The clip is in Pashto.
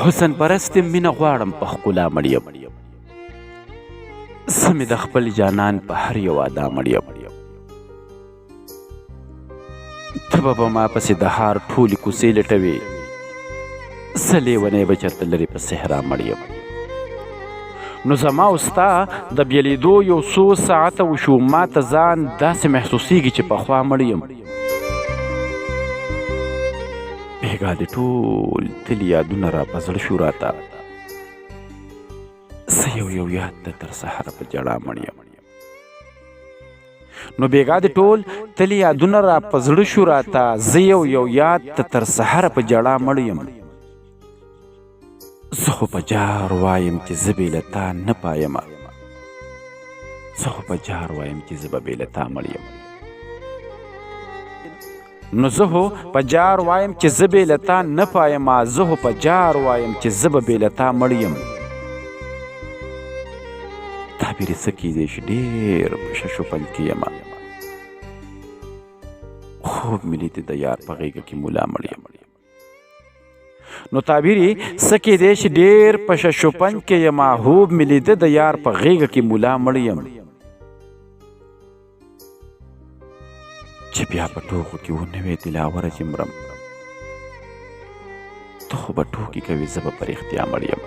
حسن پرست مینه غواړم په ښکلا مړ یم زه مې د خپل جانان په هر یو ادا مړ یم ته به ما پسې د هار ټولې کوڅې لټوې زه لیونی به چېرته لرې په صحرا مړ یم نو زما او ستا د بېلېدو یو څو ساعته وشو ما ته ځان داسې محسوسیږي چې پخوا مړ یم بېګا د ټول تلي یادونه را په زړه شو راته زه یو یاد ته تر سهاره په ژړا مړ یم نو بېګا د ټول تلي یادونه را په زړه شو راته زه یو یاد ته تر سهاره په ژړا مړ یم زه خو په جار وایم چې زه بې له تا نه پایمه زه خو په جار وایم چې زه به بې له تا مړ یم نو زه خو په جار وایم چې زه بې له تا نه پایمه زه خو په جار وایم چې زه به بې له تا مړ یم تعبیر یې څه کیدی شي ډېر په ششوپل کې یمه خوب مې لیدې د یار په غېږه کې ملا مړ یم نو تعبیر یې څه کیدی شي ډېر په ششوپن کې یمه خوب مې لیده د یار په غېږه کې ملا مړ یم چې بیا په ټوکو کې ونه وې دلاوره چې مرم ته خو به ټوکې کوې زه به په رښتیا مړ یم